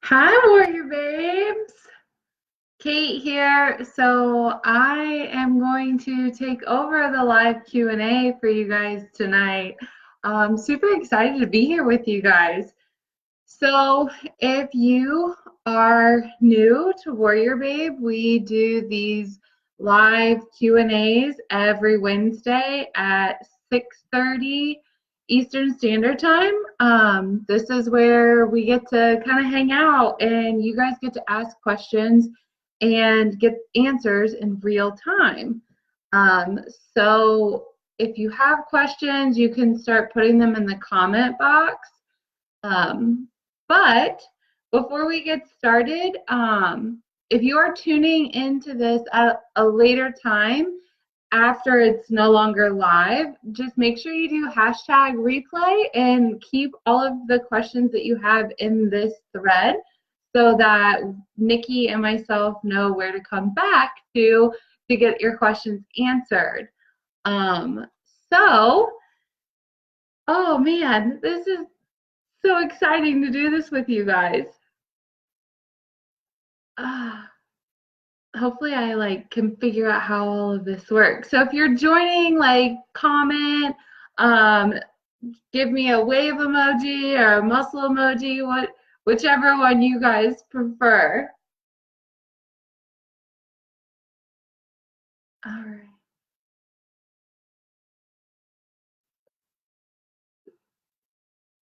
Hi, Warrior Babes. Kate here. So I am going to take over the live Q&A for you guys tonight. I'm super excited to be here with you guys. So if you are new to Warrior Babe, we do these live Q&As every Wednesday at 6:30 Eastern Standard Time. This is where we get to kind of hang out and you guys get to ask questions and get answers in real time. Um, so if you have questions, you can start putting them in the comment box. Um, but before we get started, if you are tuning into this at a later time after it's no longer live, just make sure you do hashtag replay and keep all of the questions that you have in this thread so that Nikki and myself know where to come back to get your questions answered. Um, so, oh man, this is so exciting to do this with you guys. Ah, hopefully I can figure out how all of this works. So if you're joining, comment, um, give me a wave emoji or a muscle emoji, whichever one you guys prefer. All right.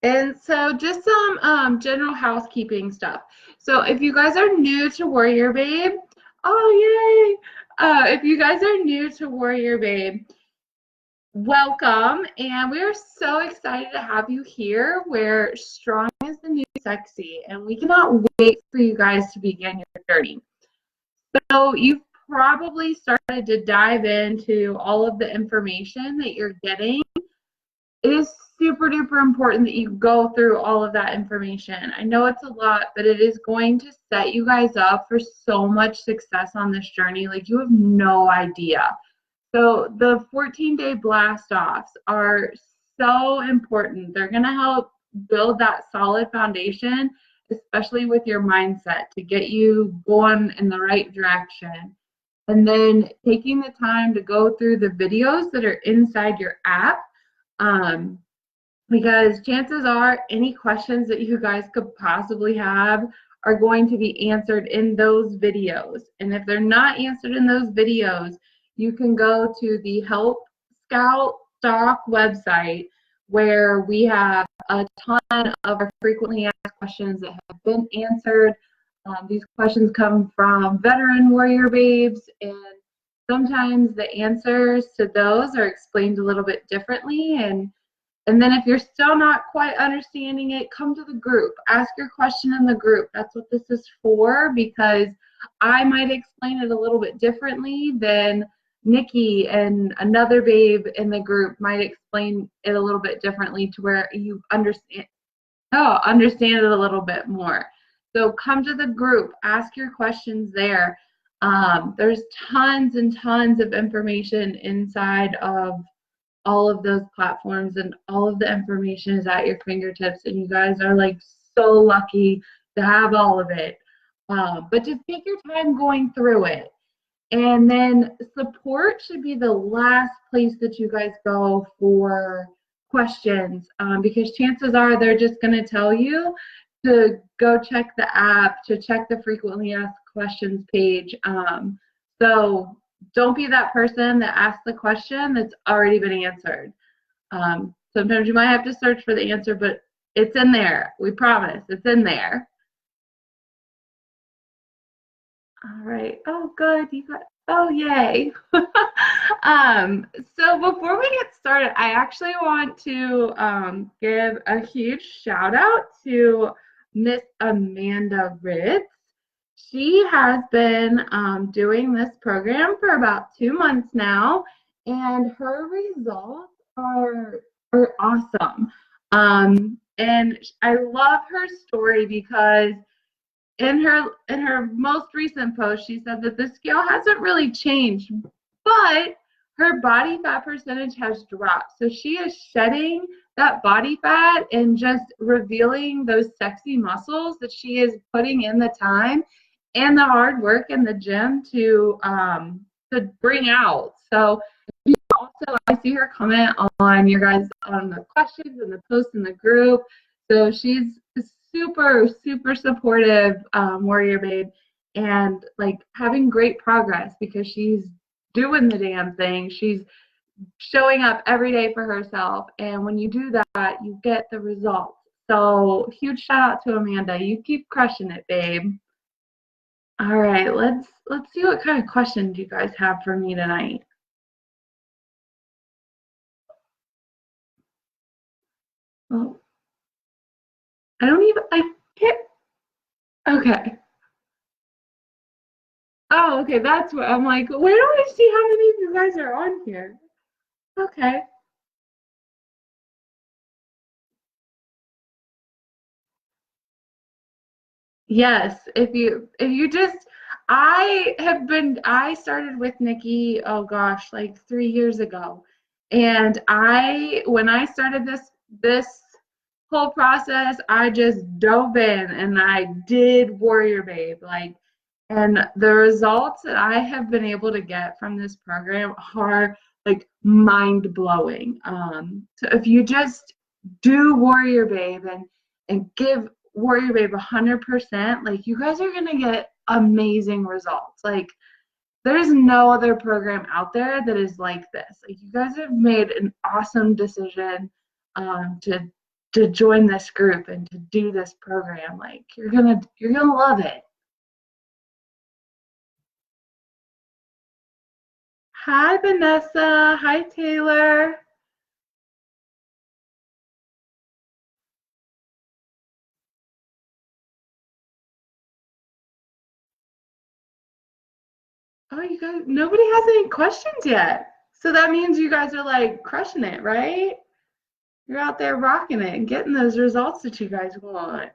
And so just some general housekeeping stuff. So if you guys are new to Warrior Babe, oh yay! If you guys are new to Warrior Babe, welcome, and we are so excited to have you here where strong is the new sexy, and we cannot wait for you guys to begin your journey. So you've probably started to dive into all of the information that you're getting. It is super duper important that you go through all of that information. I know it's a lot, but it is going to set you guys up for so much success on this journey. Like, you have no idea. So the 14-day blast offs are so important. They're going to help build that solid foundation, especially with your mindset, to get you going in the right direction. And then taking the time to go through the videos that are inside your app, um, because chances are any questions that you guys could possibly have are going to be answered in those videos. And if they're not answered in those videos, you can go to the Help Scout Stock website where we have a ton of our frequently asked questions that have been answered. These questions come from veteran warrior babes, and sometimes the answers to those are explained a little bit differently. And then if you're still not quite understanding it, come to the group. Ask your question in the group. That's what this is for, because I might explain it a little bit differently than Nikki and another babe in the group might explain it a little bit differently to where you understand it a little bit more. So come to the group. Ask your questions there. There's tons and tons of information inside of all of those platforms, and all of the information is at your fingertips, and you guys are like so lucky to have all of it. But just take your time going through it. And then support should be the last place that you guys go for questions, because chances are they're just going to tell you to go check the app, to check the frequently asked questions page. So don't be that person that asks the question that's already been answered. Sometimes you might have to search for the answer, but it's in there. We promise, it's in there. All right. Oh, good. You got. Oh, yay. So before we get started, I actually want to give a huge shout out to Miss Amanda Ritz. She has been doing this program for about 2 months now, and her results are awesome. And I love her story because in her most recent post, she said that the scale hasn't really changed, but her body fat percentage has dropped. So she is shedding that body fat and just revealing those sexy muscles that she is putting in the time and the hard work in the gym to bring out. So also, I see her comment on your guys on the questions and the posts in the group. So she's super, super supportive, Warrior Babe, and like having great progress because she's doing the damn thing. She's showing up every day for herself, and when you do that, you get the results. So huge shout out to Amanda. You keep crushing it, babe. All right, let's see what kind of questions you guys have for me tonight. Well, I can't. Okay. Oh, okay, that's what I'm like, where do I see how many of you guys are on here? Okay. Yes, if you just I started with Nikki, oh gosh, like 3 years ago. And when I started this whole process, I just dove in and I did Warrior Babe. Like, and the results that I have been able to get from this program are like mind blowing. So if you just do Warrior Babe and give Warrior Babe 100%, like you guys are gonna get amazing results. Like there's no other program out there that is like this. Like you guys have made an awesome decision to join this group and to do this program. Like you're gonna love it. Hi Vanessa. Hi Taylor. Oh, you guys, nobody has any questions yet. So that means you guys are like crushing it, right? You're out there rocking it and getting those results that you guys want.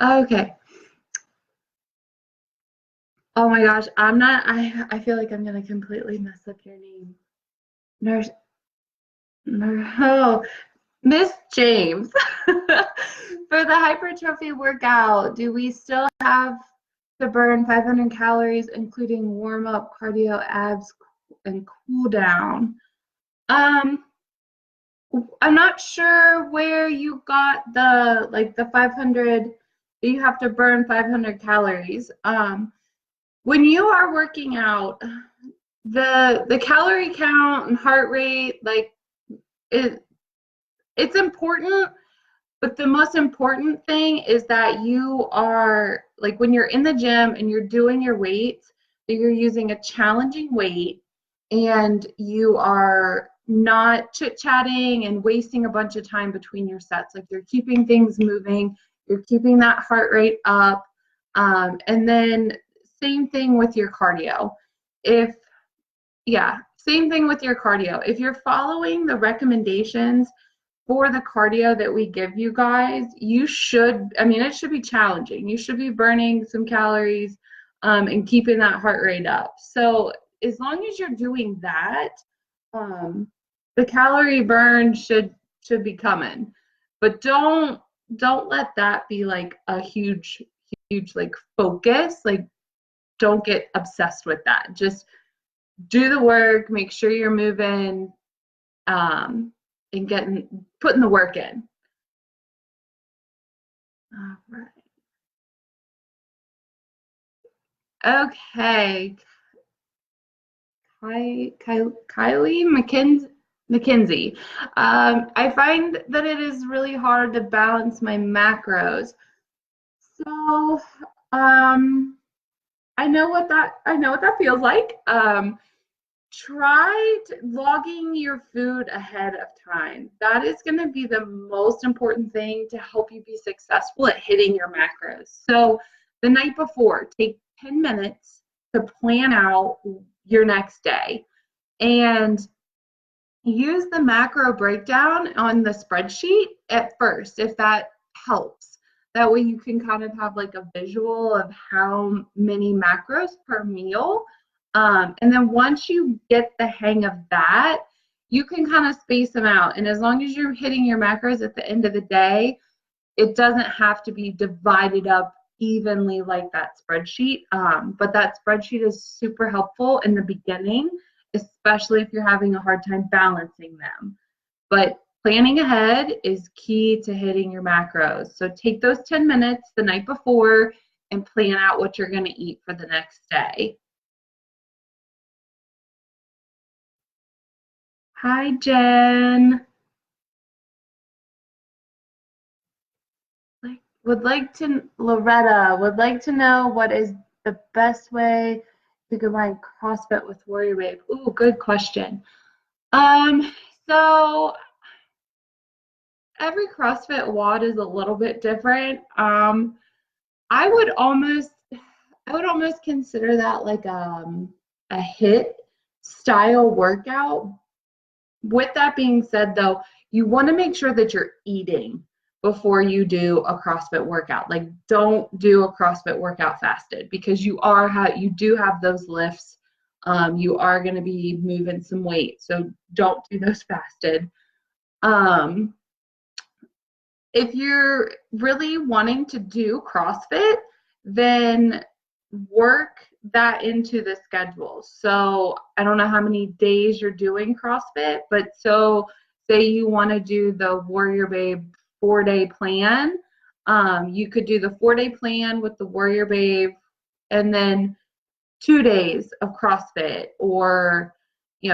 Okay. Oh my gosh, I feel like I'm gonna completely mess up your name. Nurse, oh, Miss James. For the hypertrophy workout, do we still have to burn 500 calories, including warm up, cardio, abs, and cool down? I'm not sure where you got the 500 that you have to burn 500 calories. When you are working out, the calorie count and heart rate, like it's important, but the most important thing is that you are like when you're in the gym and you're doing your weights, that you're using a challenging weight and you are not chit-chatting and wasting a bunch of time between your sets. Like you're keeping things moving, you're keeping that heart rate up. And then same thing with your cardio. Same thing with your cardio. If you're following the recommendations for the cardio that we give you guys, it should be challenging. You should be burning some calories and keeping that heart rate up. So as long as you're doing that, the calorie burn should be coming. But don't let that be like a huge like focus. Like don't get obsessed with that. Just do the work, make sure you're moving, and putting the work in. All right. Okay. Kylie McKenzie. I find that it is really hard to balance my macros. So I know what that feels like. Try logging your food ahead of time. That is going to be the most important thing to help you be successful at hitting your macros. So the night before, take 10 minutes to plan out your next day. And use the macro breakdown on the spreadsheet at first, if that helps. That way you can kind of have like a visual of how many macros per meal. And then once you get the hang of that, you can kind of space them out. And as long as you're hitting your macros at the end of the day, it doesn't have to be divided up evenly like that spreadsheet. But that spreadsheet is super helpful in the beginning, especially if you're having a hard time balancing them. But planning ahead is key to hitting your macros. So take those 10 minutes the night before and plan out what you're going to eat for the next day. Hi, Jen. Loretta would like to know what is the best way to combine CrossFit with WarriorBabe. Ooh, good question. Um, so every CrossFit WOD is a little bit different. I would almost consider that like a HIIT style workout. With that being said, though, you want to make sure that you're eating before you do a CrossFit workout. Like, don't do a CrossFit workout fasted, because you do have those lifts. You are going to be moving some weight, so don't do those fasted. If you're really wanting to do CrossFit, then work that into the schedule. So I don't know how many days you're doing CrossFit, but so say you want to do the WarriorBabe 4-day plan. You could do the 4-day plan with the WarriorBabe and then 2 days of CrossFit, or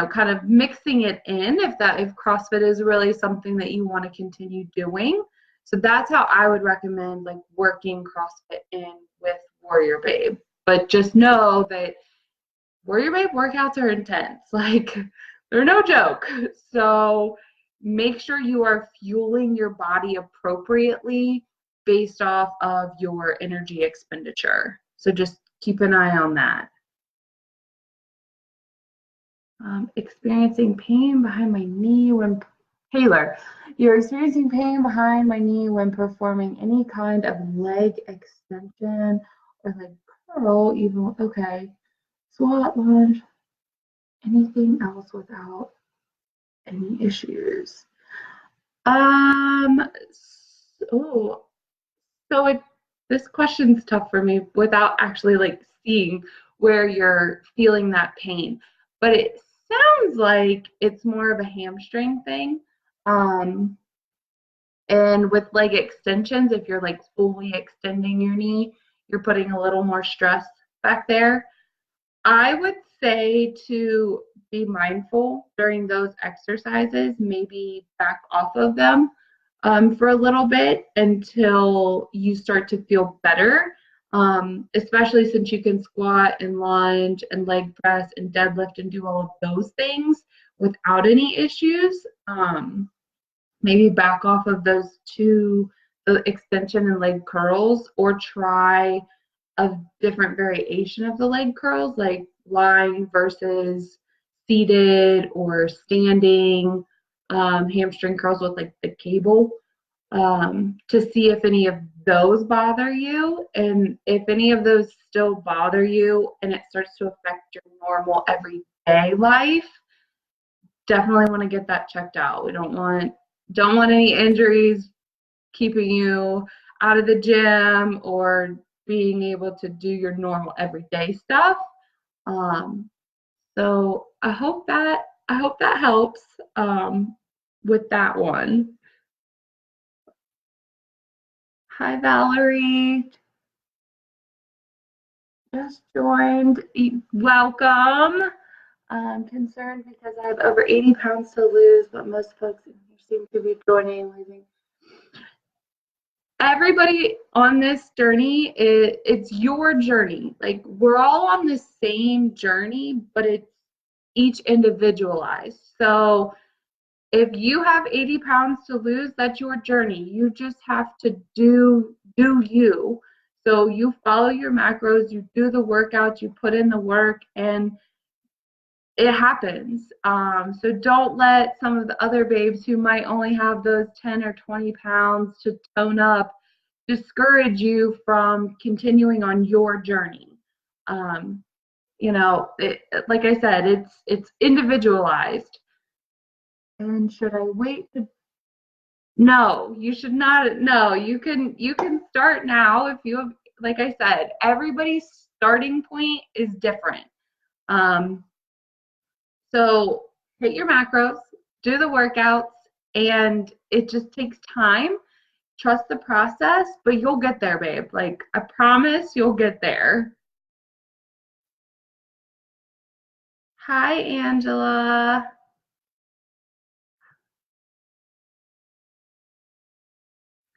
kind of mixing it in if CrossFit is really something that you want to continue doing. So that's how I would recommend like working CrossFit in with WarriorBabe. But just know that WarriorBabe workouts are intense. Like, they're no joke. So make sure you are fueling your body appropriately based off of your energy expenditure. So just keep an eye on that. Experiencing pain behind my knee when Taylor, you're experiencing pain behind my knee when performing any kind of leg extension or leg curl, even okay, squat, lunge, anything else without any issues. Oh, so this question's tough for me without actually like seeing where you're feeling that pain, but it sounds like it's more of a hamstring thing. And with leg extensions, if you're like fully extending your knee, you're putting a little more stress back there. I would say to be mindful during those exercises, maybe back off of them for a little bit until you start to feel better, especially since you can squat and lunge and leg press and deadlift and do all of those things without any issues. Maybe back off of those two, the extension and leg curls, or try a different variation of the leg curls, like lying versus seated or standing, hamstring curls with like the cable, to see if any of those bother you. And if any of those still bother you and it starts to affect your normal everyday life, definitely want to get that checked out. We don't want any injuries keeping you out of the gym or being able to do your normal everyday stuff. So I hope that helps with that one. Hi, Valerie. Just joined. Welcome. I'm concerned because I have over 80 pounds to lose, but most folks seem to be joining, losing. Everybody on this journey, it's your journey. Like, we're all on the same journey, but it's each individualized. So if you have 80 pounds to lose, that's your journey. You just have to do you. So you follow your macros, you do the workouts, you put in the work, and it happens. So don't let some of the other babes who might only have those 10 or 20 pounds to tone up discourage you from continuing on your journey. You know, like I said, it's individualized. And should I wait to? No, you should not. No, you can start now if you have. Like I said, everybody's starting point is different. Um, so hit your macros, do the workouts, and it just takes time. Trust the process, but you'll get there, babe. Like, I promise you'll get there. Hi, Angela.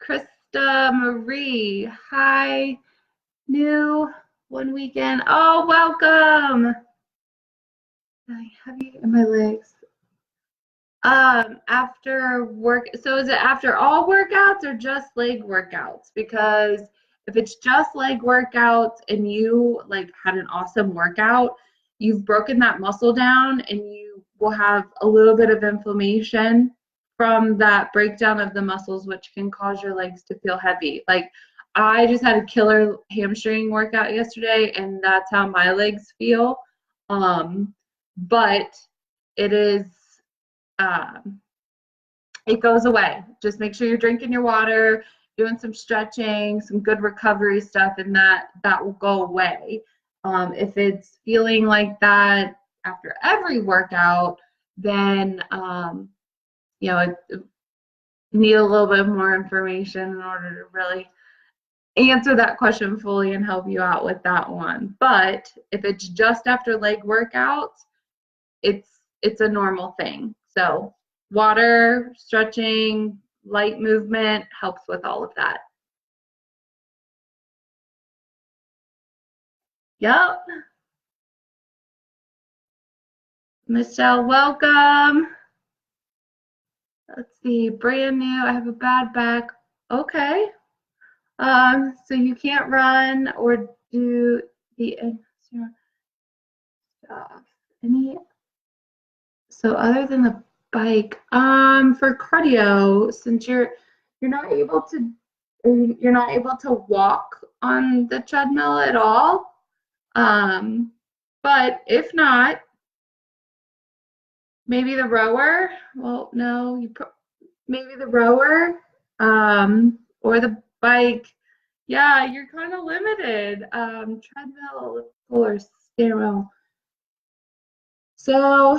Krista Marie. Hi. New one weekend. Oh, welcome. Heavy in my legs. After work, so is it after all workouts or just leg workouts? Because if it's just leg workouts and you like had an awesome workout, you've broken that muscle down and you will have a little bit of inflammation from that breakdown of the muscles, which can cause your legs to feel heavy. Like, I just had a killer hamstring workout yesterday and that's how my legs feel. But it is it goes away. Just make sure you're drinking your water, doing some stretching, some good recovery stuff, and that will go away. If it's feeling like that after every workout, then you know, need a little bit more information in order to really answer that question fully and help you out with that one. But if it's just after leg workouts, it's a normal thing. So water, stretching, light movement helps with all of that. Yep. Michelle, welcome. Let's see, brand new. I have a bad back. Okay. So you can't run or do the stuff. So other than the bike, for cardio, since you're not able to walk on the treadmill at all. But if not, maybe the rower. Well, no, maybe the rower, or the bike. Yeah, you're kind of limited. Treadmill or stairwell. So,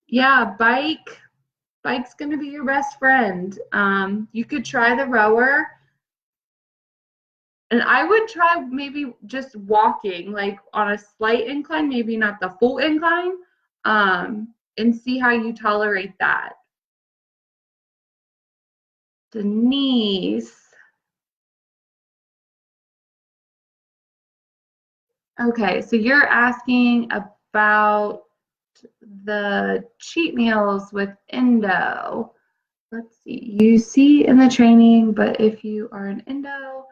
yeah, bike's gonna be your best friend. You could try the rower. And I would try maybe just walking, like on a slight incline, maybe not the full incline, and see how you tolerate that. Denise. Okay, so you're asking about the cheat meals with endo. Let's see. You see in the training, but if you are an endo,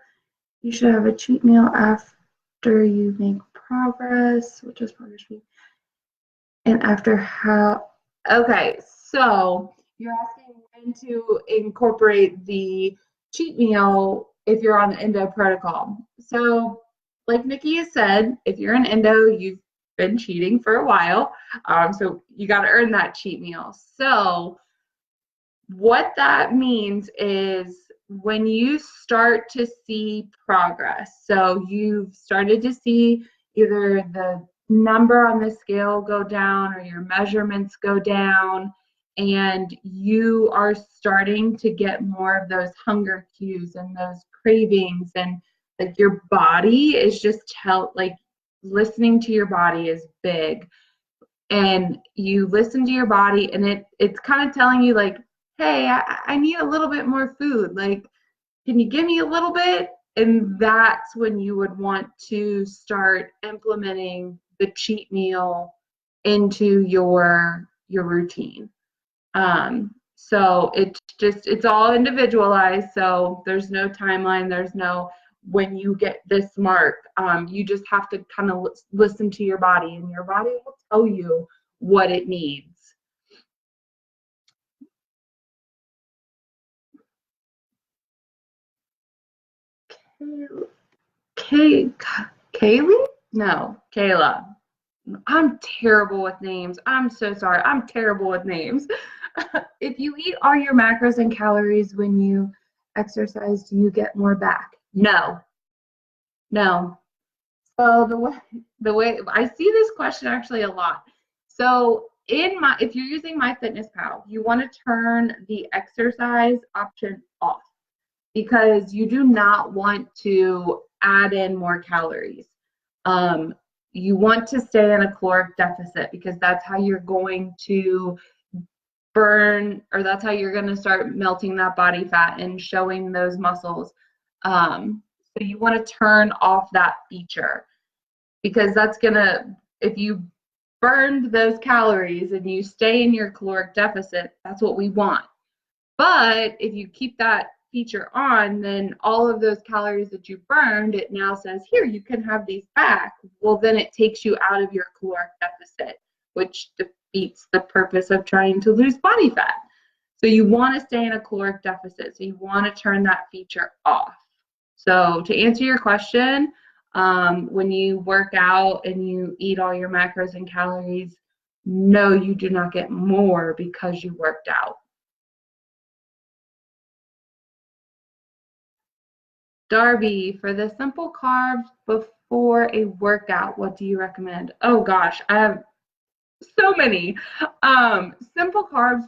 you should have a cheat meal after you make progress, which is progress week. And after how, okay, so you're asking when to incorporate the cheat meal if you're on the endo protocol. So like Nikki has said, if you're an endo, you've been cheating for a while. So you got to earn that cheat meal. So what that means is when you start to see progress, so you've started to see either the number on the scale go down or your measurements go down, and you are starting to get more of those hunger cues and those cravings, and like your body is just like listening to your body is big, and you listen to your body and it's kind of telling you like, hey, I need a little bit more food. Like, can you give me a little bit? And that's when you would want to start implementing the cheat meal into your routine. So it's all individualized. So there's no timeline. There's no when you get this mark. You just have to kind of listen to your body, and your body will tell you what it needs. Kaylee? No, Kayla. I'm terrible with names. I'm so sorry. I'm terrible with names. If you eat all your macros and calories when you exercise, do you get more back? No, no. So the way I see this question actually a lot. So if you're using MyFitnessPal, you want to turn the exercise option off because you do not want to add in more calories. You want to stay in a caloric deficit because that's how you're going to burn, or that's how you're going to start melting that body fat and showing those muscles. So you want to turn off that feature because that's going to, if you burned those calories and you stay in your caloric deficit, that's what we want. But if you keep that feature on, then all of those calories that you burned, it now says, here, you can have these back. Well, then it takes you out of your caloric deficit, which defeats the purpose of trying to lose body fat. So you want to stay in a caloric deficit. So you want to turn that feature off. So to answer your question, when you work out and you eat all your macros and calories, no, you do not get more because you worked out. Darby, for the simple carbs before a workout, what do you recommend? Oh gosh, I have so many. Simple carbs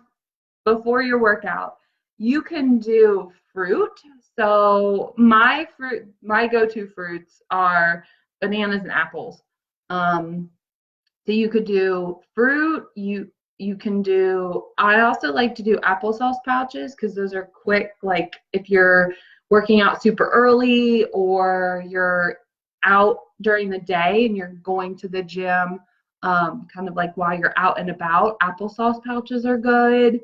before your workout. You can do fruit. So my go-to fruits are bananas and apples. So you could do fruit. You can do. I also like to do applesauce pouches because those are quick. Like if you're working out super early or you're out during the day and you're going to the gym, kind of like while you're out and about, applesauce pouches are good.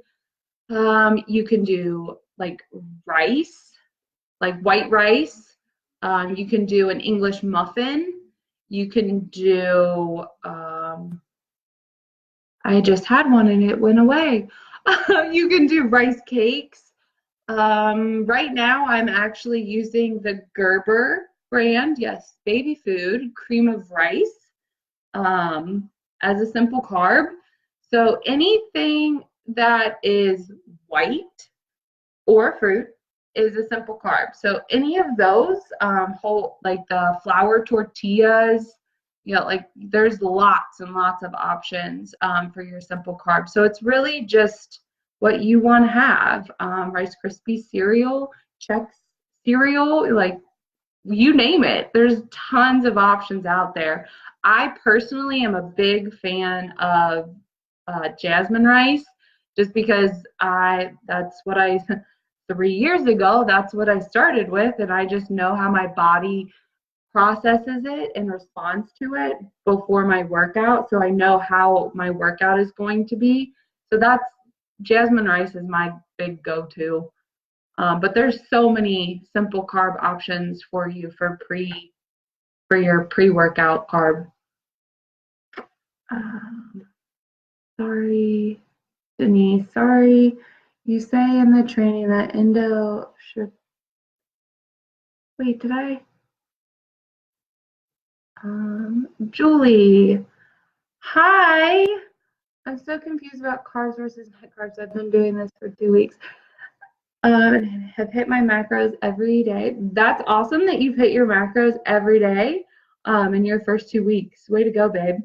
You can do like rice, like white rice. You can do an English muffin. You can do, I just had one and it went away. You can do rice cakes. Right now, I'm actually using the Gerber brand, yes, baby food, cream of rice, as a simple carb. So anything that is white or fruit is a simple carb. So any of those, whole, like the flour tortillas, like there's lots and lots of options for your simple carbs. So it's really just what you want to have. Rice Krispie cereal, Chex cereal, like you name it. There's tons of options out there. I personally am a big fan of jasmine rice, just because that's what I 3 years ago, that's what I started with, and I just know how my body processes it and responds to it before my workout, so I know how my workout is going to be. So that's jasmine rice is my big go-to. But there's so many simple carb options for you for your pre-workout carb. Sorry, Denise. Sorry, you say in the training that endo should. Wait, did I? Julie. Hi. I'm so confused about carbs versus net carbs. I've been doing this for 2 weeks. Have hit my macros every day. That's awesome that you've hit your macros every day in your first 2 weeks. Way to go, babe.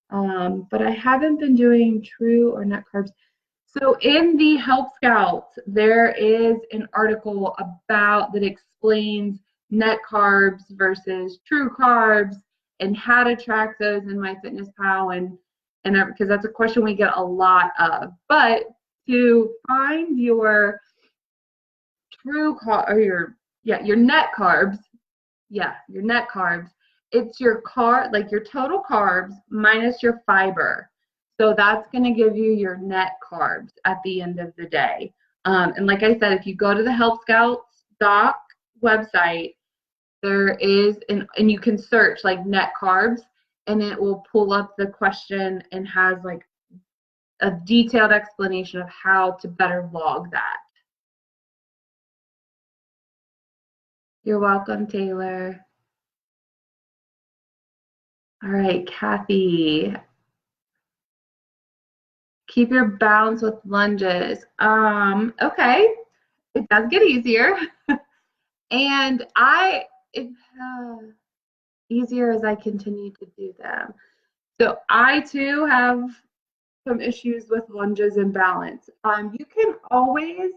But I haven't been doing true or net carbs. So in the Help Scouts, there is an article about that explains net carbs versus true carbs and how to track those in MyFitnessPal and because that's a question we get a lot of. But to find your true carb or your net carbs, your net carbs, it's your your total carbs minus your fiber. So that's going to give you your net carbs at the end of the day. And like I said, if you go to the Help Scouts doc website, there is, and you can search like net carbs, and it will pull up the question and has like a detailed explanation of how to better log that. You're welcome, Taylor. All right, Kathy. Keep your balance with lunges. Okay, it does get easier. And easier as I continue to do them. So I too have some issues with lunges and balance. You can always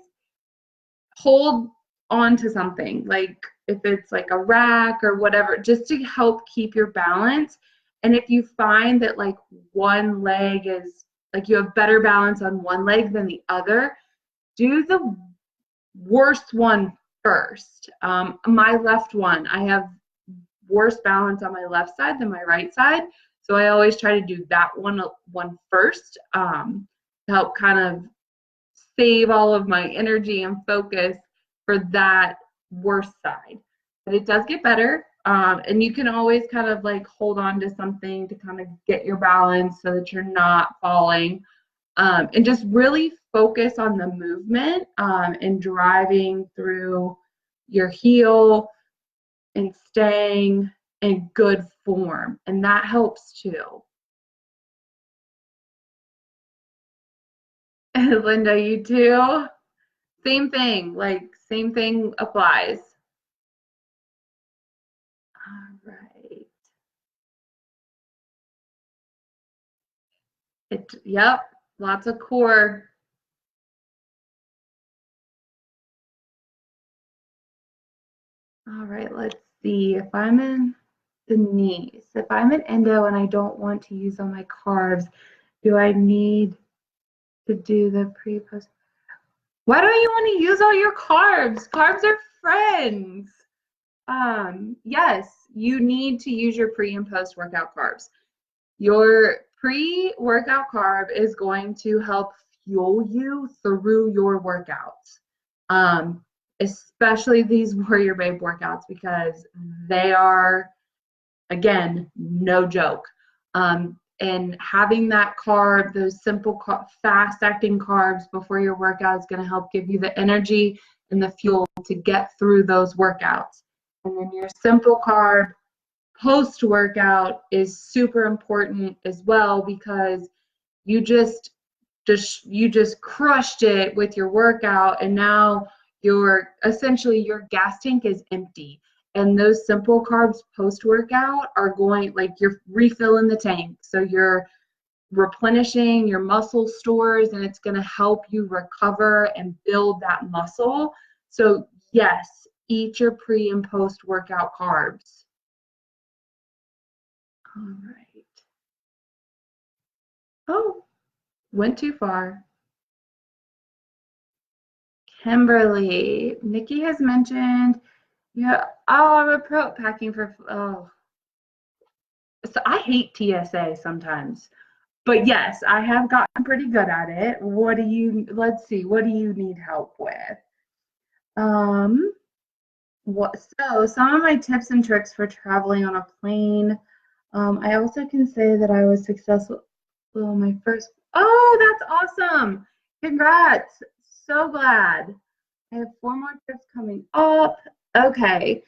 hold on to something, like if it's like a rack or whatever, just to help keep your balance. And if you find that like one leg is like you have better balance on one leg than the other, do the worst one first. My left one, I have worse balance on my left side than my right side. So I always try to do that one first to help kind of save all of my energy and focus for that worse side. But it does get better. And you can always kind of like hold on to something to kind of get your balance so that you're not falling. And just really focus on the movement and driving through your heel and staying in good form. And that helps too. Linda, you too? Same thing, same thing applies. All right. Yep, lots of core. All right, let's see. If I'm in the knees, if I'm in endo and I don't want to use all my carbs, do I need to do the pre-post? Why don't you want to use all your carbs? Carbs are friends. Yes, you need to use your pre and post workout carbs. Your pre-workout carb is going to help fuel you through your workouts, especially these WarriorBabe workouts, because they are, again, no joke. And having that carb, those simple, fast-acting carbs before your workout is going to help give you the energy and the fuel to get through those workouts. And then your simple carb post-workout is super important as well, because you just crushed it with your workout, and now essentially your gas tank is empty. And those simple carbs post-workout are going, like, you're refilling the tank. So you're replenishing your muscle stores, and it's going to help you recover and build that muscle. So yes, eat your pre and post-workout carbs. All right. Oh, went too far. Kimberly, Nikki has mentioned, yeah, oh, I'm a pro packing for, oh. So I hate TSA sometimes, but yes, I have gotten pretty good at it. Let's see, what do you need help with? So some of my tips and tricks for traveling on a plane. I also can say that I was successful. Well, my first, oh, that's awesome. Congrats. So glad. I have 4 more trips coming up. Okay.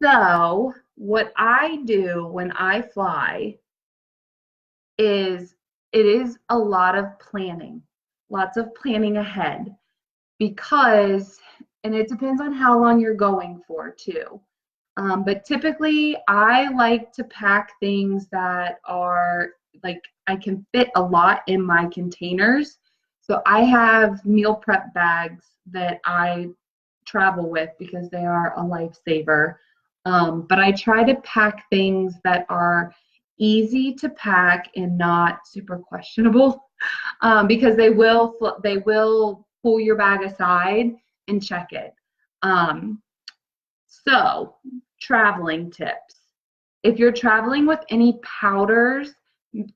So what I do when I fly is it is a lot of planning, lots of planning ahead, because, and it depends on how long you're going for too. But typically I like to pack things that are like I can fit a lot in my containers. So I have meal prep bags that I travel with because they are a lifesaver. But I try to pack things that are easy to pack and not super questionable, because they will pull your bag aside and check it. So traveling tips. If you're traveling with any powders,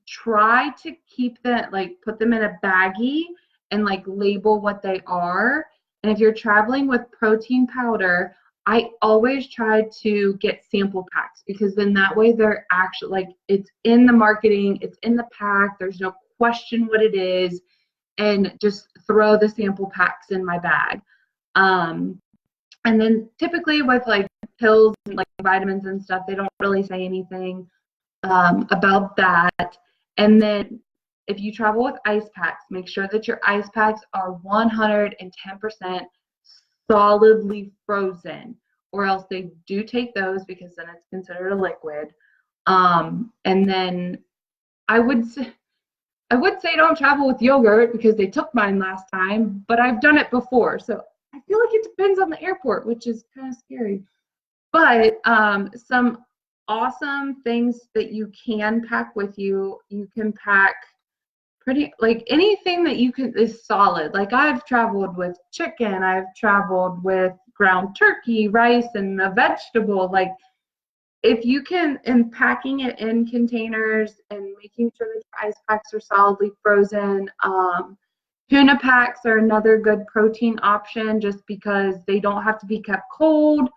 try to keep that, like put them in a baggie and like label what they are. And if you're traveling with protein powder, I always try to get sample packs, because then that way they're actually like, it's in the marketing, it's in the pack, there's no question what it is and just throw the sample packs in my bag. And then typically with like pills and like vitamins and stuff, they don't really say anything about that. And then if you travel with ice packs, make sure that your ice packs are 110% solidly frozen, or else they do take those because then it's considered a liquid. And then I would say don't travel with yogurt because they took mine last time, but I've done it before. So I feel like it depends on the airport, which is kind of scary. But some awesome things that you can pack with you. You can pack pretty, like anything that you can is solid. Like I've traveled with chicken, I've traveled with ground turkey, rice, and a vegetable. Like if you can, and packing it in containers and making sure that your ice packs are solidly frozen. Tuna packs are another good protein option just because they don't have to be kept cold.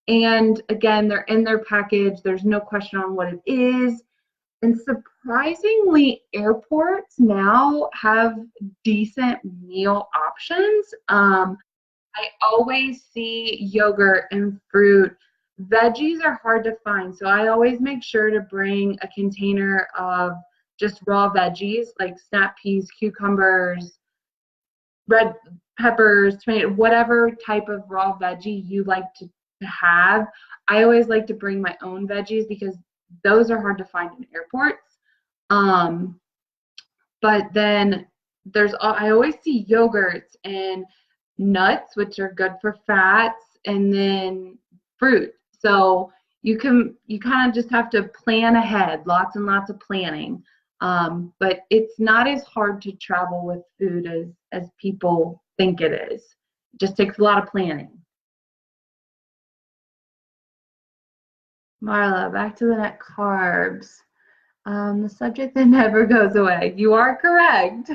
And again, they're in their package. There's no question on what it is. And surprisingly, airports now have decent meal options. I always see yogurt and fruit. Veggies are hard to find, so I always make sure to bring a container of just raw veggies like snap peas, cucumbers, red peppers, tomato, whatever type of raw veggie you like to have. I always like to bring my own veggies because those are hard to find in airports. But then I always see yogurts and nuts, which are good for fats, and then fruit. So you kind of just have to plan ahead, lots and lots of planning. But it's not as hard to travel with food as people think it is. It just takes a lot of planning. Marla, back to the net carbs. The subject that never goes away. You are correct.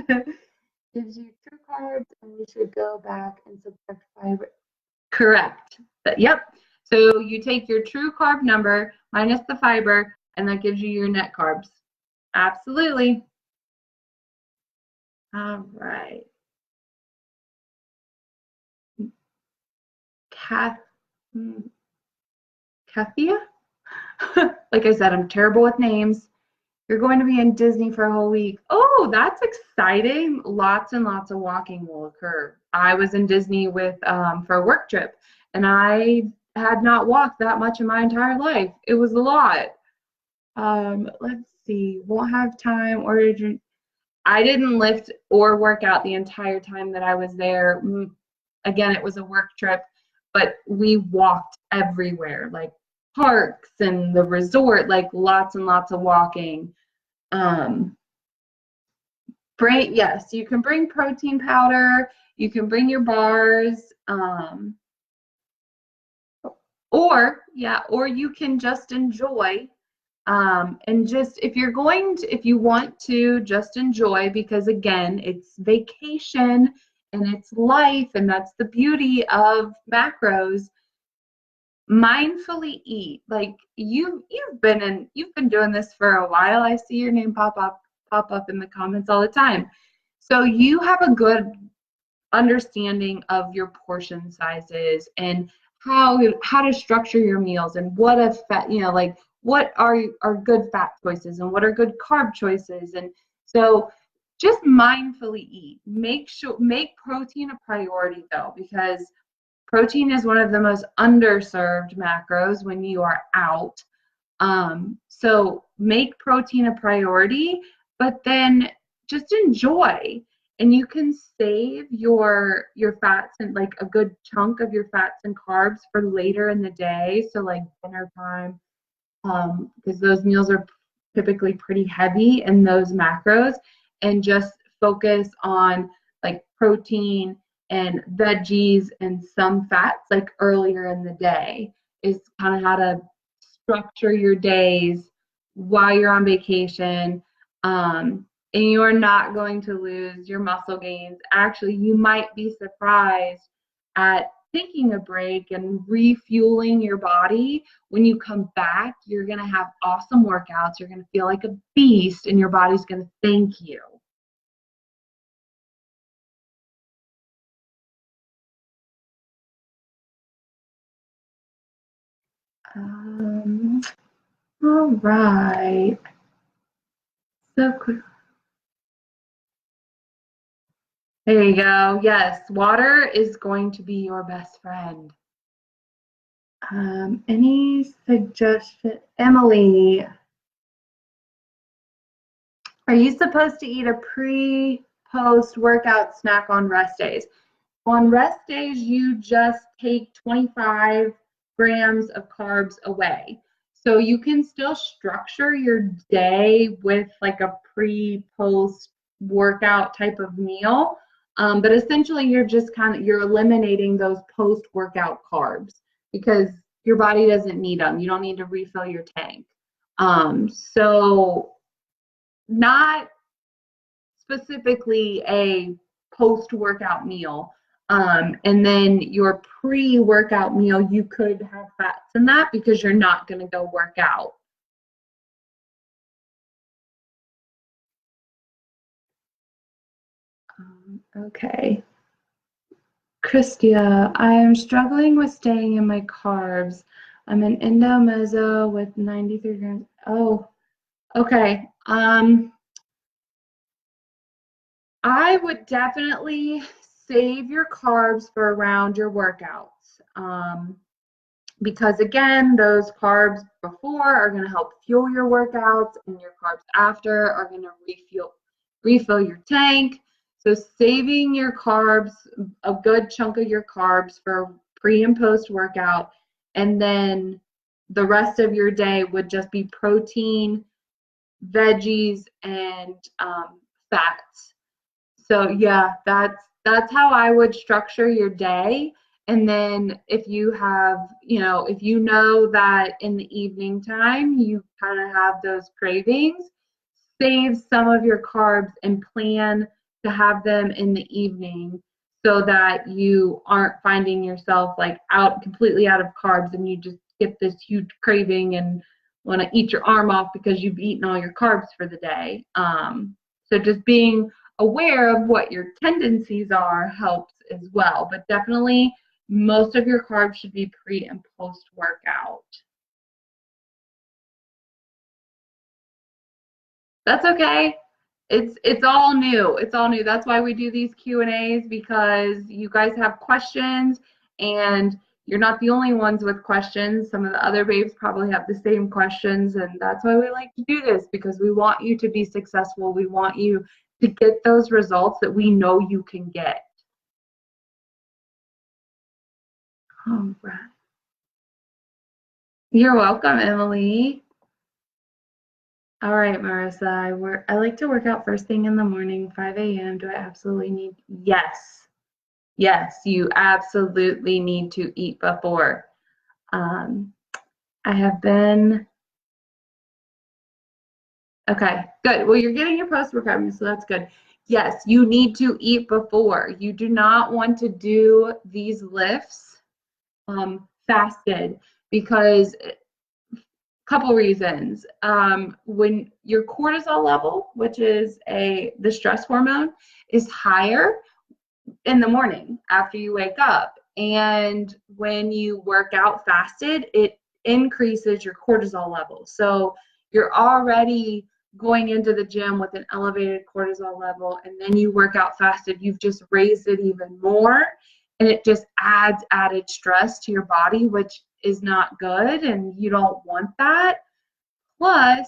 Gives you true carbs, and we should go back and subtract fiber. Correct. Yep. So you take your true carb number minus the fiber, and that gives you your net carbs. Absolutely. All right. Kathia? Like I said, I'm terrible with names. You're going to be in Disney for a whole week. Oh, that's exciting. Lots and lots of walking will occur. I was in Disney for a work trip, and I had not walked that much in my entire life. It was a lot. Let's see. Won't have time or I didn't lift or work out the entire time that I was there. Again, it was a work trip, but we walked everywhere, like parks and the resort, like lots and lots of walking. Yes, you can bring protein powder, you can bring your bars, or you can just enjoy, and just if you want to just enjoy, because again, it's vacation and it's life, and that's the beauty of macros. Mindfully eat. Like you've been doing this for a while. I see your name pop up in the comments all the time. So you have a good understanding of your portion sizes and how to structure your meals and what a fat, like what are good fat choices and what are good carb choices. And so just mindfully eat. Make protein a priority though, because protein is one of the most underserved macros when you are out. So make protein a priority, but then just enjoy. And you can save your fats and like a good chunk of your fats and carbs for later in the day. So like dinner time, because those meals are typically pretty heavy in those macros, and just focus on like protein and veggies and some fats like earlier in the day is kind of how to structure your days while you're on vacation. And you're not going to lose your muscle gains. Actually, you might be surprised at taking a break and refueling your body. When you come back, you're going to have awesome workouts. You're going to feel like a beast, and your body's going to thank you. Um, all right. So quick. There you go. Yes, water is going to be your best friend. Any suggestion? Emily, are you supposed to eat a pre-post workout snack on rest days? On rest days, you just take 25 grams of carbs away. So you can still structure your day with like a pre-post workout type of meal. But essentially you're just you're eliminating those post-workout carbs because your body doesn't need them. You don't need to refill your tank. So not specifically a post-workout meal. And then your pre-workout meal, you could have fats in that because you're not going to go work out. Okay. Christia, I am struggling with staying in my carbs. I'm an endo-meso with 93 grams. Oh, okay. I would definitely save your carbs for around your workouts. Because again, those carbs before are going to help fuel your workouts, and your carbs after are going to refill your tank. So saving your carbs, a good chunk of your carbs for pre and post workout, and then the rest of your day would just be protein, veggies, and fats. So yeah, that's how I would structure your day. And then if you have, if you know that in the evening time you kind of have those cravings, save some of your carbs and plan to have them in the evening so that you aren't finding yourself like completely out of carbs and you just get this huge craving and want to eat your arm off because you've eaten all your carbs for the day. So just being aware of what your tendencies are helps as well. But definitely most of your carbs should be pre and post workout. That's okay. It's all new. It's all new. That's why we do these Q&As, because you guys have questions and you're not the only ones with questions. Some of the other babes probably have the same questions, and that's why we like to do this, because we want you to be successful. We want you to get those results that we know you can get. All right. You're welcome, Emily. All right, Marissa, I like to work out first thing in the morning, 5 a.m. Do I absolutely need? Yes. Yes, you absolutely need to eat before. I have been, okay, good. Well, you're getting your post-workout meal, so that's good. Yes, you need to eat before. You do not want to do these lifts fasted, because couple reasons. When your cortisol level, which is the stress hormone, is higher in the morning after you wake up, and when you work out fasted, it increases your cortisol level. So you're already going into the gym with an elevated cortisol level, and then you work out fasted, you've just raised it even more, and it just adds added stress to your body, which is not good, and you don't want that. Plus,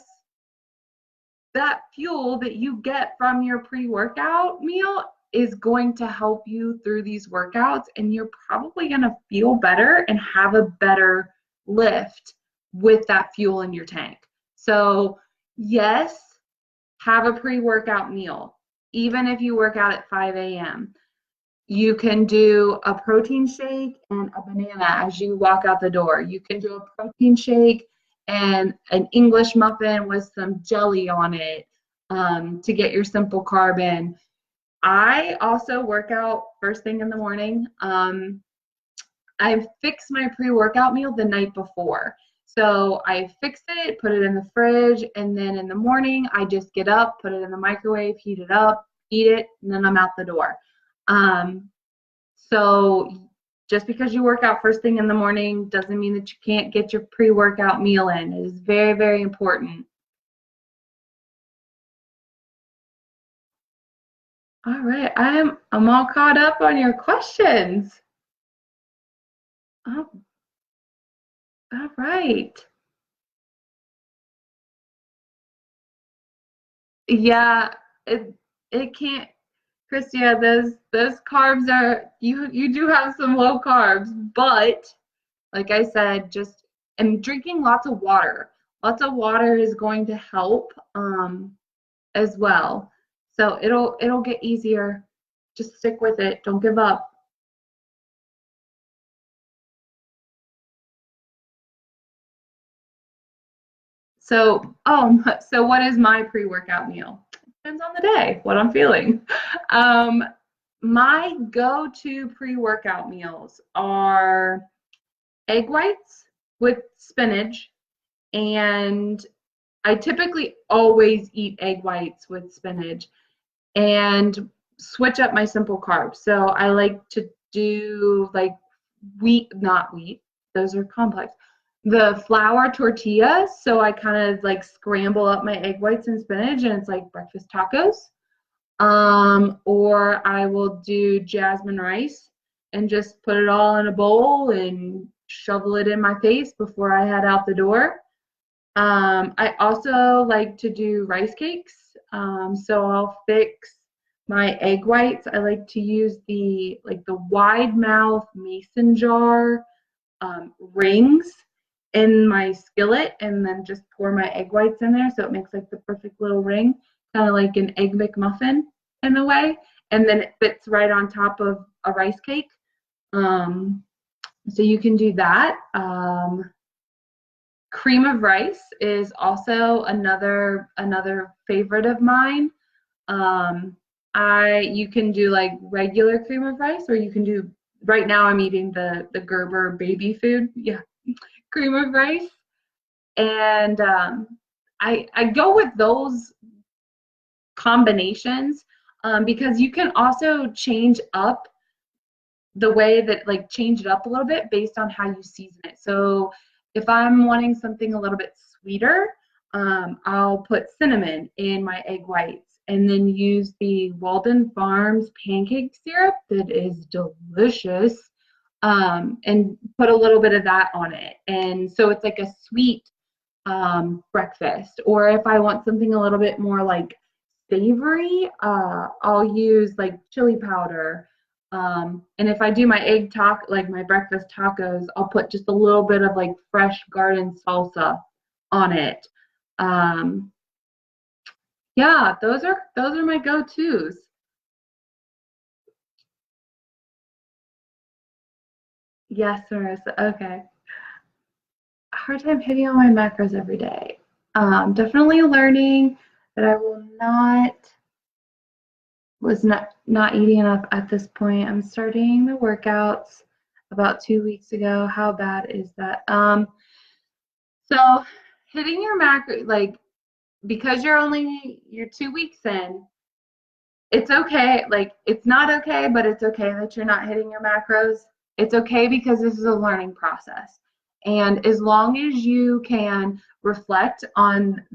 that fuel that you get from your pre-workout meal is going to help you through these workouts, and you're probably going to feel better and have a better lift with that fuel in your tank. So yes, have a pre-workout meal. Even if you work out at 5 a.m., you can do a protein shake and a banana as you walk out the door. You can do a protein shake and an English muffin with some jelly on it to get your simple carb in. I also work out first thing in the morning. I fix my pre-workout meal the night before. So I fix it, put it in the fridge, and then in the morning I just get up, put it in the microwave, heat it up, eat it, and then I'm out the door. So just because you work out first thing in the morning doesn't mean that you can't get your pre-workout meal in. It is very, very important. All right, I'm all caught up on your questions. Oh, all right. Yeah, it can't, Christia, those carbs are, you do have some low carbs, but like I said, just and drinking lots of water. Lots of water is going to help as well. So it'll get easier. Just stick with it. Don't give up. So what is my pre-workout meal? Depends on the day, what I'm feeling. Um, my go-to pre-workout meals are egg whites with spinach, and I typically always eat egg whites with spinach and switch up my simple carbs. So I like to do like not wheat, those are complex. The flour tortillas. So I kind of like scramble up my egg whites and spinach, and it's like breakfast tacos. Or I will do jasmine rice and just put it all in a bowl and shovel it in my face before I head out the door. I also like to do rice cakes. So I'll fix my egg whites. I like to use the wide mouth mason jar rings in my skillet, and then just pour my egg whites in there, so it makes like the perfect little ring, kind of like an egg McMuffin in a way, and then it fits right on top of a rice cake. So you can do that. Cream of rice is also another favorite of mine. You can do like regular cream of rice, or you can do, right now I'm eating the Gerber baby food, yeah, cream of rice. And I go with those combinations because you can also change up the way that, like, change it up a little bit based on how you season it. So if I'm wanting something a little bit sweeter, I'll put cinnamon in my egg whites and then use the Walden Farms pancake syrup that is delicious, and put a little bit of that on it. And so it's like a sweet breakfast. Or if I want something a little bit more like savory, I'll use like chili powder. And if I do my like my breakfast tacos, I'll put just a little bit of like fresh garden salsa on it. Yeah, those are my go-tos. Yes, Marissa. Okay. Hard time hitting all my macros every day. Definitely learning that I will not was not eating enough at this point. I'm starting the workouts about 2 weeks ago. How bad is that? So hitting your macro, like, because you're 2 weeks in, it's okay. Like, it's not okay, but it's okay that you're not hitting your macros. It's okay because this is a learning process. And as long as you can reflect on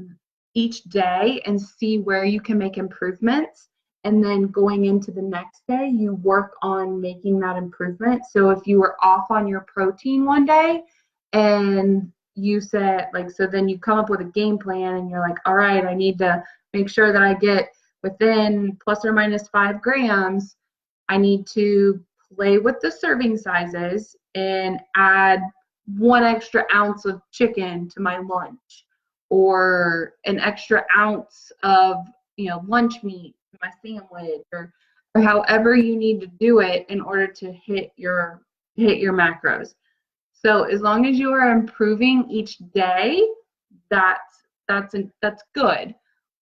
each day and see where you can make improvements, and then going into the next day, you work on making that improvement. So if you were off on your protein one day and you said, like, so then you come up with a game plan and you're like, all right, I need to make sure that I get within plus or minus 5 grams. I need to play with the serving sizes and add 1 extra ounce of chicken to my lunch, or an extra ounce of lunch meat to my sandwich, or however you need to do it in order to hit your macros. So as long as you are improving each day, that's good.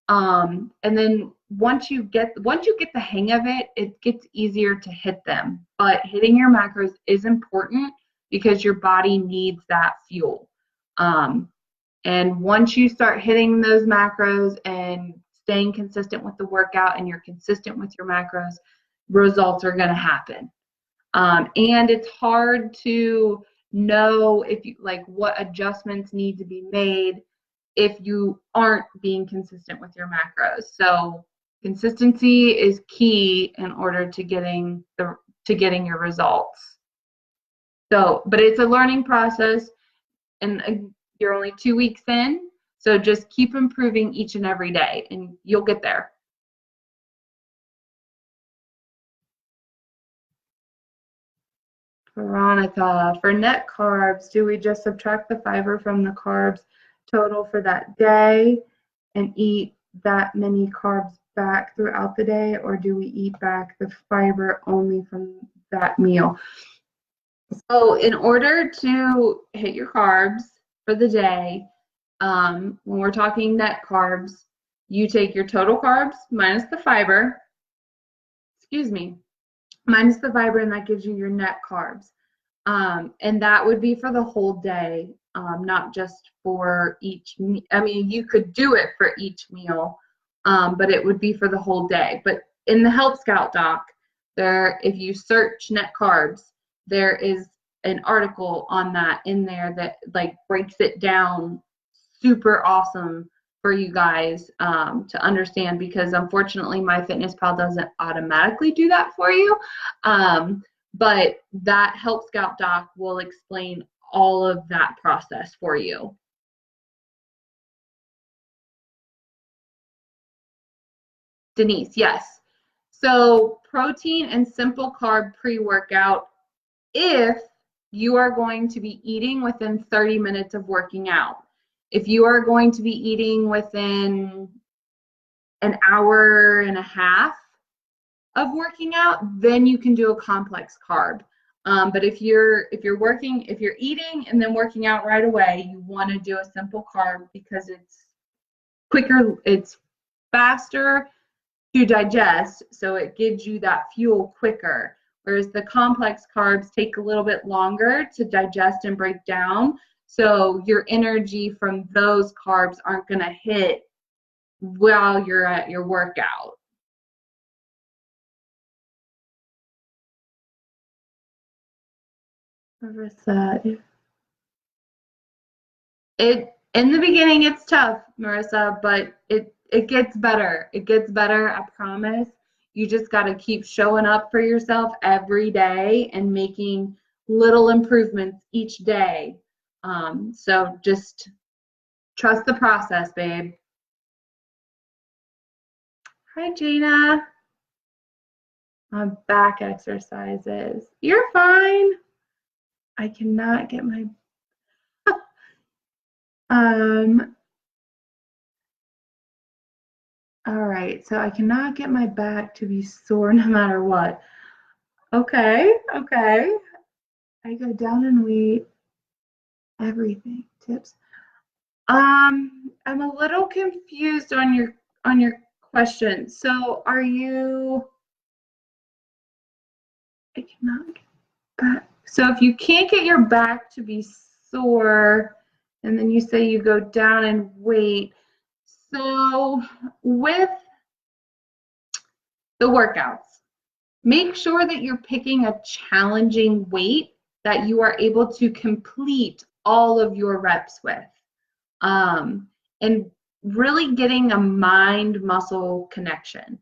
And then once you get the hang of it, it gets easier to hit them. But hitting your macros is important because your body needs that fuel. And once you start hitting those macros and staying consistent with the workout, and you're consistent with your macros, results are going to happen. And it's hard to know if you like what adjustments need to be made if you aren't being consistent with your macros. So consistency is key in order to getting your results. So, but it's a learning process, and you're only 2 weeks in, so just keep improving each and every day, and you'll get there. Veronica, for net carbs, do we just subtract the fiber from the carbs total for that day and eat that many carbs back throughout the day, or do we eat back the fiber only from that meal? So in order to hit your carbs for the day, when we're talking net carbs, you take your total carbs minus the fiber, minus the fiber, and that gives you your net carbs. And that would be for the whole day, not just for each. I mean, you could do it for each meal, but it would be for the whole day. But in the Health Scout doc, if you search net carbs, there is an article on that in there that like breaks it down super awesome for you guys to understand, because unfortunately MyFitnessPal doesn't automatically do that for you. But that Help Scout doc will explain all of that process for you. Denise, yes. So protein and simple carb pre-workout if you are going to be eating within 30 minutes of working out. If you are going to be eating within an hour and a half of working out, then you can do a complex carb. But if you're eating and then working out right away, you want to do a simple carb because it's quicker, it's faster to digest, so it gives you that fuel quicker. Whereas the complex carbs take a little bit longer to digest and break down, so your energy from those carbs aren't going to hit while you're at your workout. Marissa, in the beginning it's tough, Marissa, but it gets better. It gets better, I promise. You just got to keep showing up for yourself every day and making little improvements each day. So just trust the process, babe. Hi, Jana. My back exercises. You're fine. I cannot get my all right, so I cannot get my back to be sore no matter what. Okay. I go down in weight, everything, tips. I'm a little confused on your question. So are you, I cannot get back. So if you can't get your back to be sore, and then you say you go down in weight, so with the workouts, make sure that you're picking a challenging weight that you are able to complete all of your reps with. And really getting a mind-muscle connection.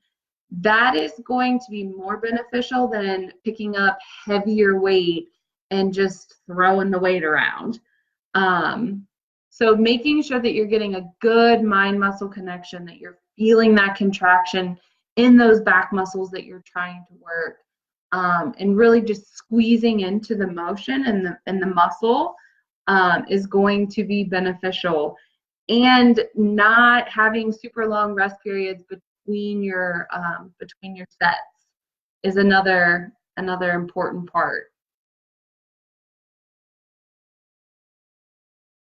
That is going to be more beneficial than picking up heavier weight and just throwing the weight around. So making sure that you're getting a good mind-muscle connection, that you're feeling that contraction in those back muscles that you're trying to work, and really just squeezing into the motion and the muscle is going to be beneficial. And not having super long rest periods between your sets is another important part.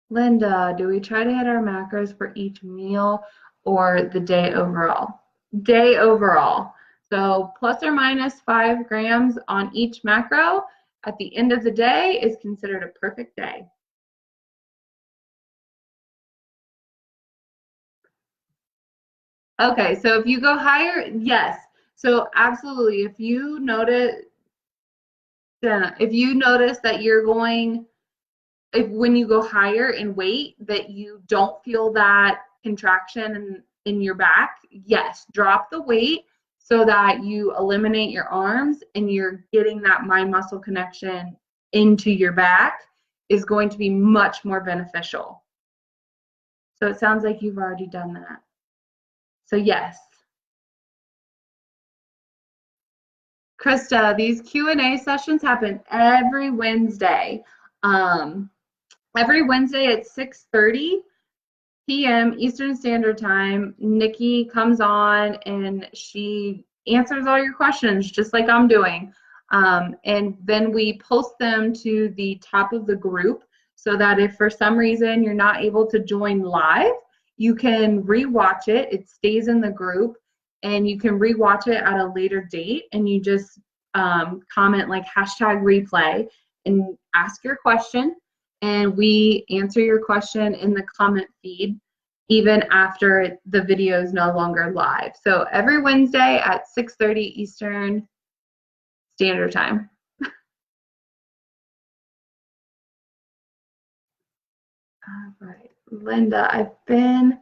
Linda, do we try to hit our macros for each meal or the day overall? Day overall. So plus or minus 5 grams on each macro at the end of the day is considered a perfect day. Okay, so if you go higher, yes. So absolutely, if you notice, Jenna, if you notice that you're going, if when you go higher in weight, that you don't feel that contraction in your back, yes, drop the weight so that you eliminate your arms and you're getting that mind muscle connection into your back is going to be much more beneficial. So it sounds like you've already done that. So yes. Krista, these Q&A sessions happen every Wednesday. Every Wednesday at 6:30 p.m. Eastern Standard Time, Nikki comes on and she answers all your questions just like I'm doing. And then we post them to the top of the group so that if for some reason you're not able to join live, you can rewatch it. It stays in the group and you can rewatch it at a later date and you just comment like #replay and ask your question and we answer your question in the comment feed even after the video is no longer live. So every Wednesday at 6:30 Eastern Standard Time. All right, Linda, I've been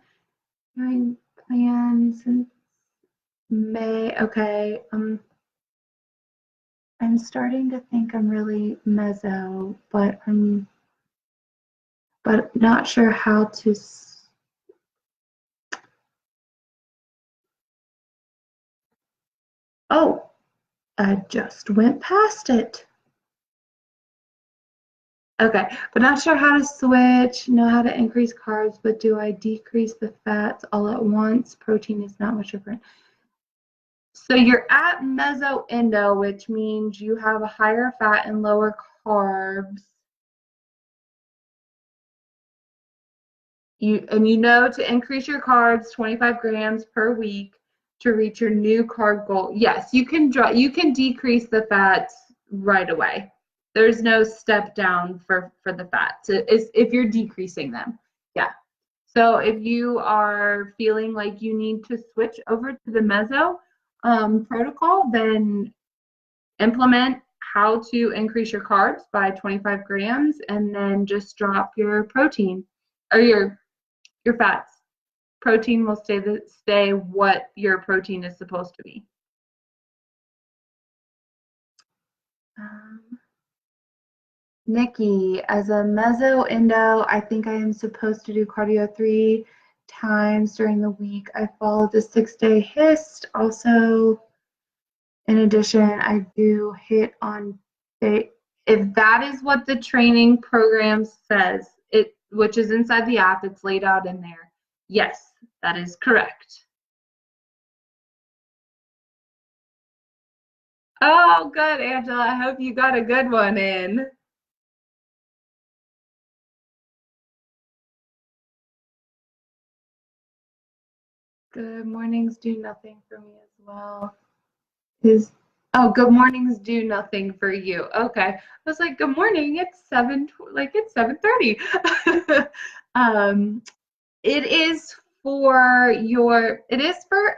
doing plans since May. Okay, I'm starting to think I'm really mezzo, but I'm not sure how to. Oh, I just went past it. Okay, but not sure how to switch, know how to increase carbs, but do I decrease the fats all at once? Protein is not much different. So you're at meso-endo, which means you have a higher fat and lower carbs. You know to increase your carbs 25 grams per week to reach your new carb goal. Yes, you can decrease the fats right away. There's no step down for the fats. It's if you're decreasing them. Yeah. So if you are feeling like you need to switch over to the meso protocol, then implement how to increase your carbs by 25 grams and then just drop your protein or your fats. Protein will stay what your protein is supposed to be. Nikki, as a meso-endo, I think I am supposed to do cardio 3 times during the week. I follow the 6-day HIST. Also, in addition, I do HIIT on day. If that is what the training program says, which is inside the app, it's laid out in there. Yes, that is correct. Oh, good, Angela. I hope you got a good one in. Good mornings do nothing for me as well. Good mornings do nothing for you. Okay. I was like, good morning. It's 7:30. It is for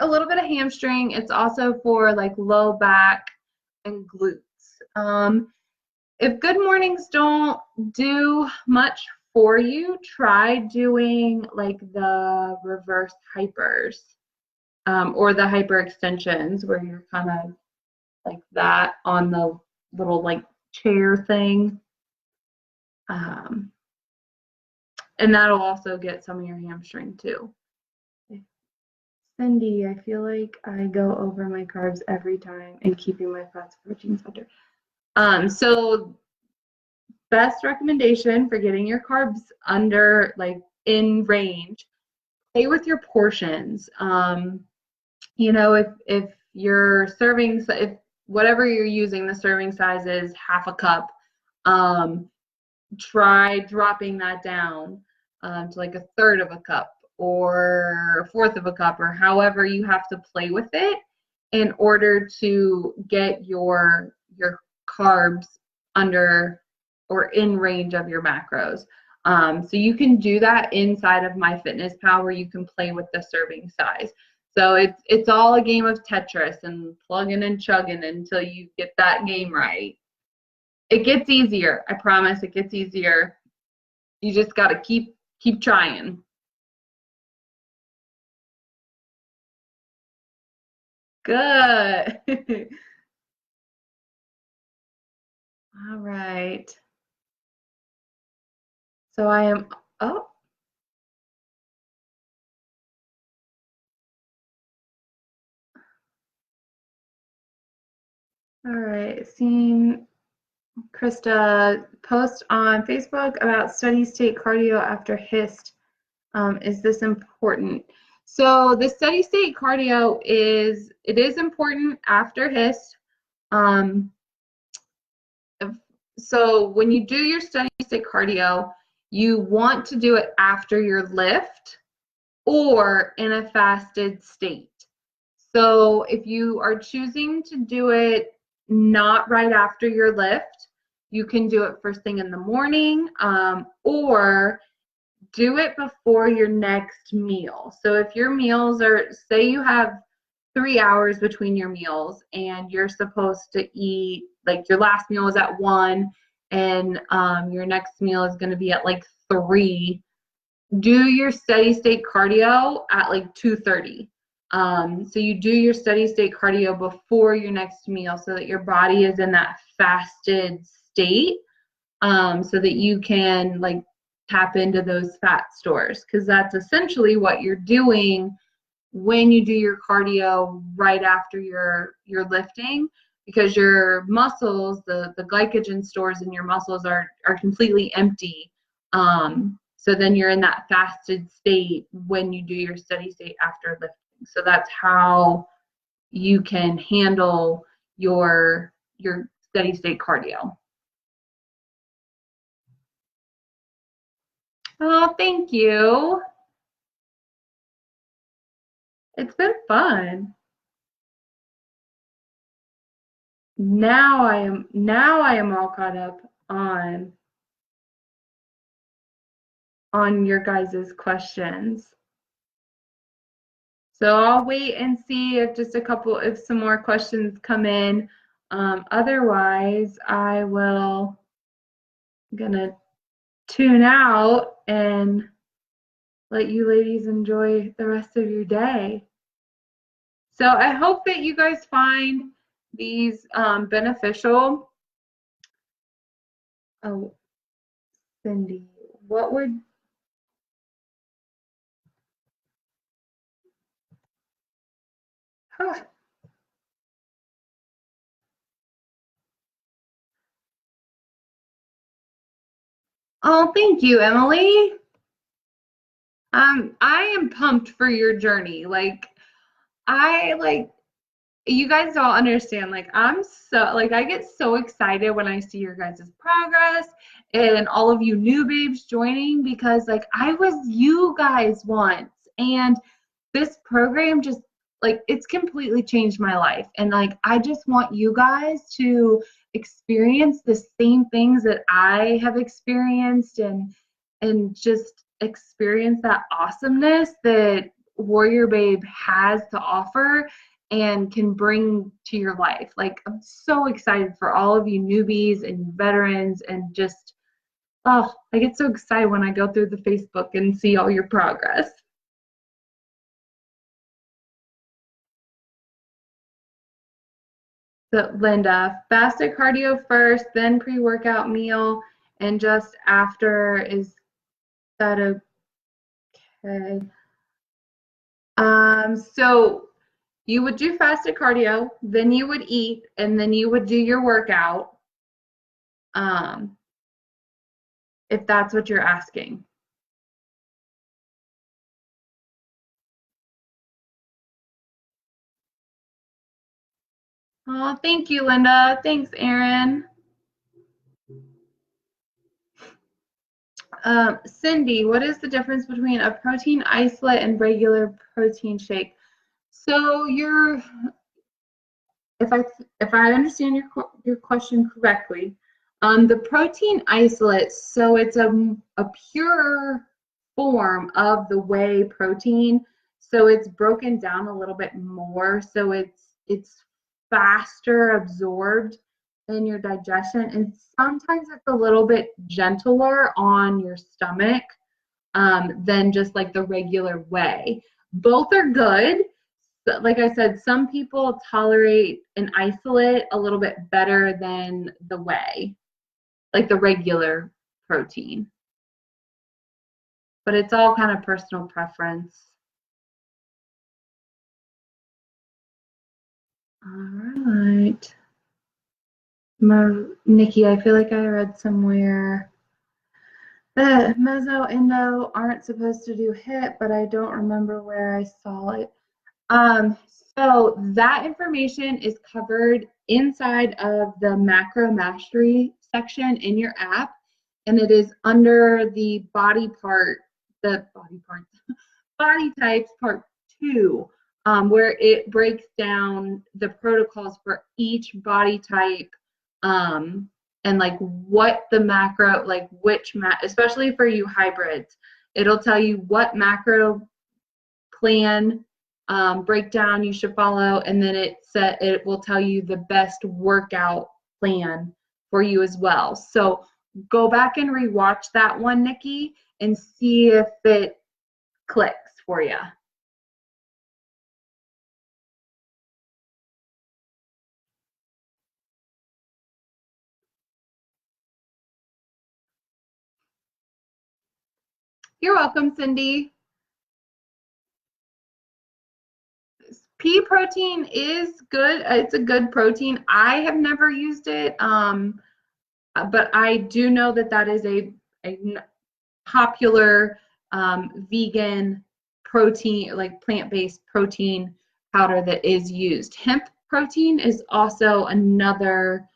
a little bit of hamstring. It's also for like low back and glutes. If good mornings don't do much for you, try doing like the reverse hypers or the hyper extensions where you're kind of like that on the little like chair thing. And that'll also get some of your hamstring too. Cindy, I feel like I go over my carbs every time and keeping my fats and proteins under. So best recommendation for getting your carbs under, like in range, play with your portions. You know, if your serving, if whatever you're using, the serving size is half a cup, try dropping that down to like a third of a cup or a fourth of a cup or however you have to play with it in order to get your carbs under or in range of your macros. So you can do that inside of MyFitnessPal where you can play with the serving size. So it's all a game of Tetris and plugging and chugging until you get that game right. It gets easier. I promise it gets easier. You just got to keep trying. Good. All right. So I am, oh, all right. Seeing Krista post on Facebook about steady state cardio after HIST. Is this important? So the steady state cardio is important after HIST. Um, so when you do your steady state cardio, you want to do it after your lift or in a fasted state. So if you are choosing to do it not right after your lift, you can do it first thing in the morning, or do it before your next meal. So if your meals are, say you have 3 hours between your meals and you're supposed to eat, like your last meal is at 1 and your next meal is going to be at like 3, do your steady state cardio at like 2:30. So you do your steady state cardio before your next meal so that your body is in that fasted state, so that you can like tap into those fat stores, because that's essentially what you're doing when you do your cardio right after your lifting, because your muscles, the glycogen stores in your muscles are completely empty. So then you're in that fasted state when you do your steady state after lifting. So that's how you can handle your steady state cardio. Oh, thank you. It's been fun. Now I am all caught up on your guys' questions. So I'll wait and see if some more questions come in. Otherwise, I'm gonna tune out and let you ladies enjoy the rest of your day. So I hope that you guys find these beneficial. Oh, Cindy, what would huh. Oh, thank you, Emily. I am pumped for your journey. Like you guys don't understand. Like I get so excited when I see your guys' progress and all of you new babes joining, because like I was you guys once, and this program just like it's completely changed my life, and like I just want you guys to experience the same things that I have experienced, and just experience that awesomeness that WarriorBabe has to offer and can bring to your life. Like I'm so excited for all of you newbies and veterans, and just oh, I get so excited when I go through the Facebook and see all your progress. So Linda, fasted cardio first, then pre-workout meal, and just after, is that okay? So you would do fasted cardio, then you would eat, and then you would do your workout, um, if that's what you're asking. Oh, thank you, Linda. Thanks, Erin. Cindy, what is the difference between a protein isolate and regular protein shake? So if I understand your question correctly, the protein isolate, so it's a pure form of the whey protein, so it's broken down a little bit more, so it's faster absorbed in your digestion, and sometimes it's a little bit gentler on your stomach than just like the regular whey. Both are good. But like I said, some people tolerate an isolate a little bit better than the whey, like the regular protein. But it's all kind of personal preference. All right. Nikki, I feel like I read somewhere that meso endo aren't supposed to do hip, but I don't remember where I saw it. So that information is covered inside of the macro mastery section in your app, and it is under the body types part 2, where it breaks down the protocols for each body type, and like what the macro, like especially for you hybrids, it'll tell you what macro plan breakdown you should follow, and then it will tell you the best workout plan for you as well. So go back and rewatch that one, Nikki, and see if it clicks for you. You're welcome, Cindy. Pea protein is good. It's a good protein. I have never used it, but I do know that that is a popular vegan protein, like plant-based protein powder that is used. Hemp protein is also another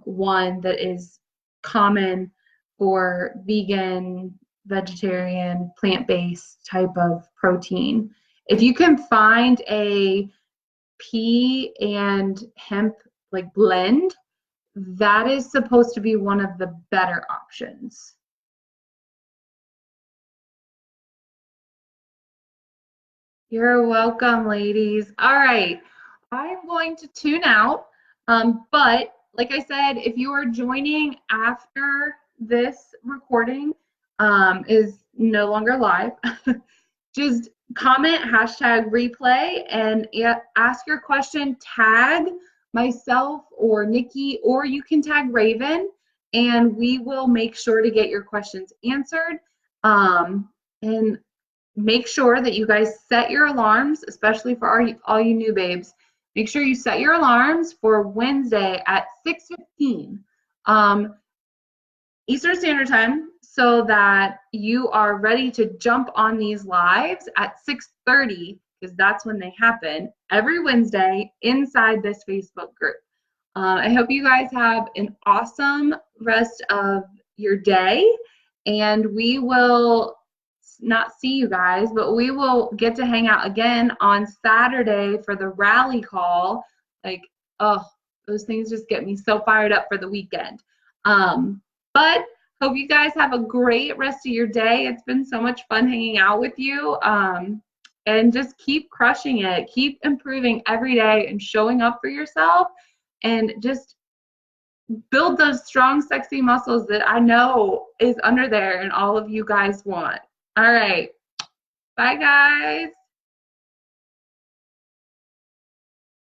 one that is common for vegan, vegetarian, plant-based type of protein. If you can find a pea and hemp like blend, that is supposed to be one of the better options. You're welcome, ladies. All right, I'm going to tune out. But like I said, if you are joining after this recording is no longer live, just comment #replay and ask your question, tag myself or Nikki, or you can tag Raven, and we will make sure to get your questions answered. And make sure that you guys set your alarms, especially for all you new babes. Make sure you set your alarms for Wednesday at 6:15 Eastern Standard Time, so that you are ready to jump on these lives at 6:30, because that's when they happen every Wednesday inside this Facebook group. I hope you guys have an awesome rest of your day, and we will not see you guys, but we will get to hang out again on Saturday for the rally call. Like, oh, those things just get me so fired up for the weekend. But hope you guys have a great rest of your day. It's been so much fun hanging out with you. And just keep crushing it. Keep improving every day and showing up for yourself, and just build those strong, sexy muscles that I know is under there and all of you guys want. All right. Bye, guys.